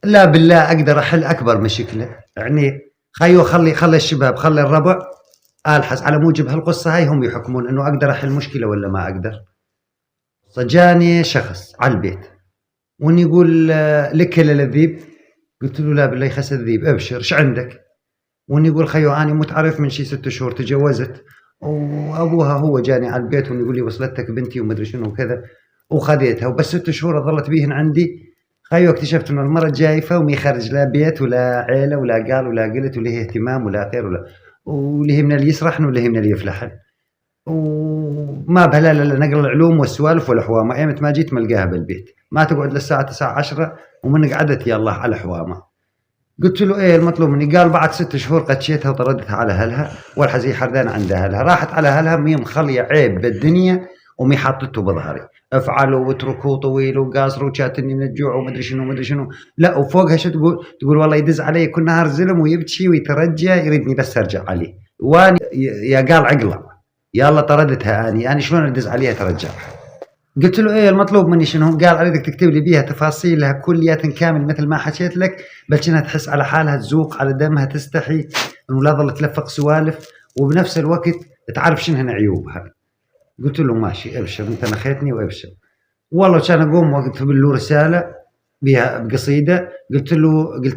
لا بالله اقدر احل اكبر مشكله، يعني خلي الشباب، خلي الربع الحس على موجب هالقصه هاي هم يحكمون انه اقدر احل مشكله ولا ما اقدر. صجاني شخص على البيت واني يقول لك للذيب، قلت له لا بالله يخس الذيب، ابشر ايش عندك؟ واني يقول خيو اني متعرف من شي 6 شهور تجوزت، وابوها هو جاني على البيت ويقول لي وصلتك بنتي ومدري شنو وكذا، وخذيتها وبس 6 شهور ظلت بيهن عندي. خيو اكتشفت انه المرة جايفة ومي خرج لا بيت ولا عيلة ولا قال ولا قلت ولا اهتمام ولا خير ولا، واللي من اللي يسرحن واللي من اللي يفلحن، وما بها لا نقرا العلوم والسوالف والحوامة. ايمت ما جيت ملقاها بالبيت، ما تقعد للساعة 9 10 ومن قعدت يلا على حوامة. قلت له ايه المطلوب مني؟ قال بعد 6 شهور قتشيتها وطردتها على اهلها، والحزي حردان عند اهلها، راحت على اهلها مي مخليه عيب بالدنيا ومي حطته بظهري، افعلوا واتركوا طويل وقاصروا وشاتني من الجوع ومدري شنو مدري شنو. لا وفوقها شو تقول؟ تقول والله يدز علي كل نهار زلم ويبكي ويترجى يريدني بس ارجع عليه، واني يا قال عقله يلا طردتها اني شلون ادز عليها ترجعها؟ قلت له ايه المطلوب مني شنو؟ قال اريدك تكتب لي بيها تفاصيلها كلية كامل مثل ما حكيت لك، بل انها تحس على حالها، تذوق على دمها، تستحي انه لا ظل تلفق سوالف، وبنفس الوقت تعرف شنهن عيوبها. قلت له ماشي ابشر انت نخيتني وابشر. والله كان اقوم واكتب له رسالة بها بقصيدة، قلت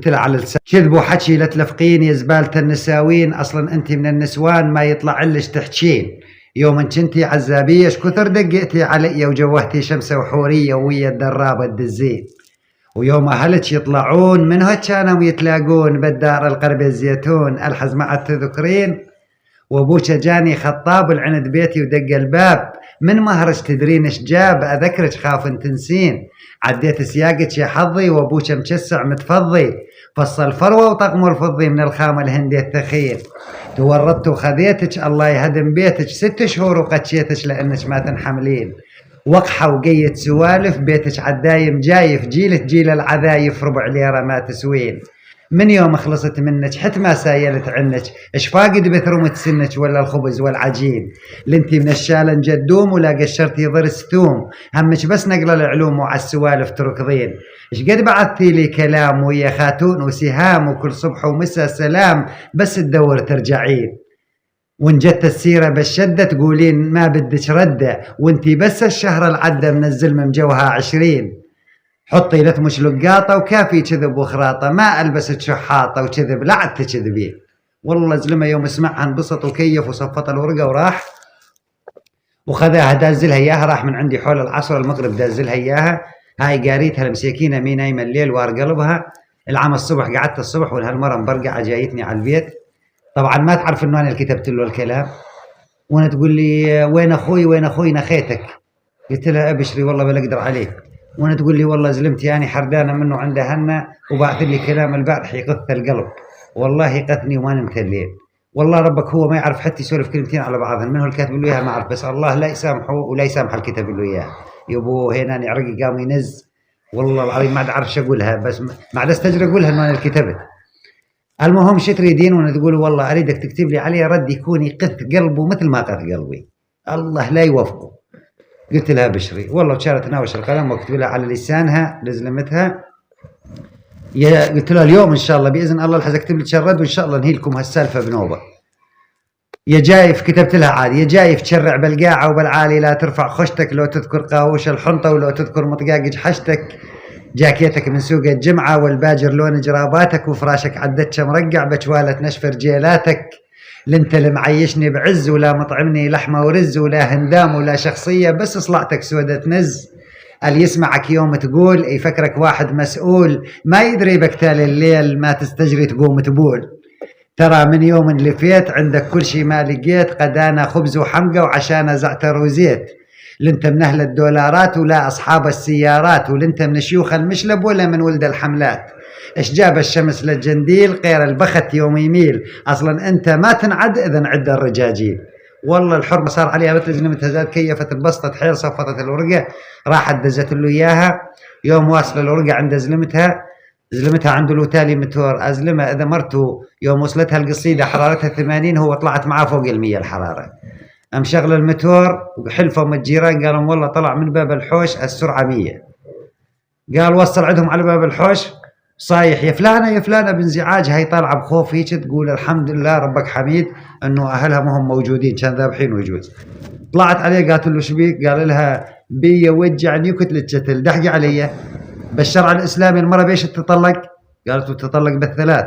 له على لسان كذب وحكي لا تلفقين يا زبالة النساوين، اصلا انت من النسوان ما يطلع لش تحكين، يوم ان كنتي عزابية ايش كثر دقيتي علي وجوهتي شمسة وحورية ويا الدرابة الدزين، ويوم اهلك يطلعون منها كانوا يتلاقون بالدار القرب الزيتون، الحز ما عاد تذكرين؟ وابوك جاني خطاب العند بيتي ودق الباب، من مهرج تدرين ايش جاب؟ اذكرك خاف تنسين، عديت سياقك يا حظي وابوك مكسع متفضي، فصل فروه وطقم الفضي من الخام الهندي الثخين، تورطت وخذيتك الله يهدم بيتك 6 شهور وقتشيتك لانك ما تنحملين، وقحه وقيت سوالف بيتك عدايم جايف، جيلك جيل العذايف ربع ليره ما تسوين، من يوم خلصت منك حت ما سايلت عنك، اش فاقد بثرمة سنك ولا الخبز والعجين، لنتي من الشالن جدوم ولا قشرتي ضرس ثوم، همك بس نقل العلوم وعلى السوالف تركضين، اش قد بعثتي لي كلام ويا خاتون وسهام وكل صبح ومسا سلام بس تدور ترجعين، وان جت السيرة بالشدة تقولين ما بدك ردة، وانتي بس الشهر العدة من الزلم مجوها 20، حطي لثمش لقاطة وكافي كذب وخراطة، ما ألبست شحاطة وكذب لا عاد تكذبين. والله زلمة يوم سمعها انبسط وكيف وصفط الورقة وراح وخذاها دازلها إياها، راح من عندي حول العصر المغرب دازلها إياها، هاي قاريتها المسيكينة مي نايمة الليل وار قلبها، العام الصبح قعدت الصبح والهالمرة مبرقعة جايتني على البيت، طبعا ما تعرف إنه أنا اللي كتبت له الكلام، وانا تقول لي وين أخوي وين أخوي نخيتك؟ قلت لها أبشري والله بلا أقدر عليك، وانا تقول لي والله زلمتي يعني حردانه منه عند هنا وبعث لي كلام البارح يقث القلب، والله قثني وما نمت الليل، والله ربك هو ما يعرف حتى يسولف كلمتين على بعضهن، من هو الكاتب له اياها ما اعرف، بس الله لا يسامحه ولا يسامح الكتاب له اياها، يبو هنا عرقي قام ينز، والله العظيم ما عاد اعرف شو اقولها، بس ما عاد استجري اقولها انه انا اللي كتبت. المهم شو تريدين؟ وانا تقول والله اريدك تكتب لي عليه رد يكون يقث قلبه مثل ما قث قلبي، الله لا يوفقه. قلت لها بشري والله كانت تناوش القلم واكتب لها على لسانها لزلمتها، قلت لها اليوم ان شاء الله باذن الله الحز اكتب لك الرد وان شاء الله انهي لكم هالسالفه بنوبه. يا جايف كتبت لها عادي، يا جايف تشرع بالقاعه وبالعالي لا ترفع خشتك، لو تذكر قاوش الحنطه ولو تذكر مطقاق حشتك، جاكيتك من سوق الجمعه والباجر لون جراباتك، وفراشك عدتش مرقع بجواله نشف رجيلاتك، لانت اللي معيشني بعز ولا مطعمني لحمه ورز ولا هندام ولا شخصيه، بس صلعتك سودة نز، اللي يسمعك يوم تقول يفكرك واحد مسؤول ما يدري بك تالي الليل ما تستجري تقوم تبول، ترى من يوم اللي فيت عندك كل شي ما لقيت، قدانا خبز وحمقى وعشانا زعتر وزيت، لانت من اهل الدولارات ولا اصحاب السيارات، ولانت من شيوخ المشلب ولا من ولد الحملات، ايش جاب الشمس للجنديل غير البخت يوم يميل، اصلا انت ما تنعد اذا نعد الرجاجيل. والله الحرمه صار عليها مثل زلمتها زاد كيفت انبسطت حيل صفطت الورقه، راحت دزت له اياها، يوم واصله الورقه عند زلمتها عنده له تالي متور، ازلمه اذا مرته يوم وصلتها القصيده حرارتها 80 هو طلعت معاه فوق ال100 الحراره، مشغل المتور وحلفوا من الجيران قالوا والله طلع من باب الحوش السرعه 100، قال وصل عندهم على باب الحوش صايح يا فلانة يا فلانة بانزعاج، هي طالعة بخوف هيك تقول الحمد لله ربك حميد انه اهلها ما هم موجودين كان ذابحين ويجوز. طلعت عليه قالت له شبيك؟ قال لها بي وجعني وكتلة شتل دحقي علي. بالشرع الاسلامي المرة بيش تطلق؟ قالت له تطلق بالثلاث.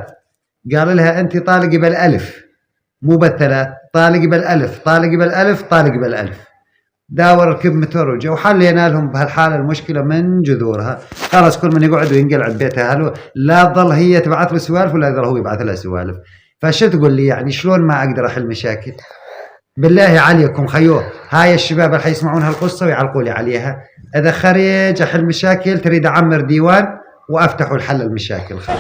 قال لها انت طالقي بالالف مو بالثلاث، طالقي بالالف طالقي بالالف طالقي بالالف. داور ركب متر وحلينا لهم بهالحاله المشكله من جذورها. خلاص كل من يقعد وينقلع ببيت اهله، لا تظل هي تبعث له سوالف ولا يقدر هو يبعث لها سوالف. فشو تقول لي يعني شلون ما اقدر احل مشاكل؟ بالله عليكم خيوه، هاي الشباب اللي حيسمعون هالقصه ويعلقوا لي عليها، اذا خريج احل مشاكل تريد اعمر ديوان وافتحوا الحل المشاكل خلاص.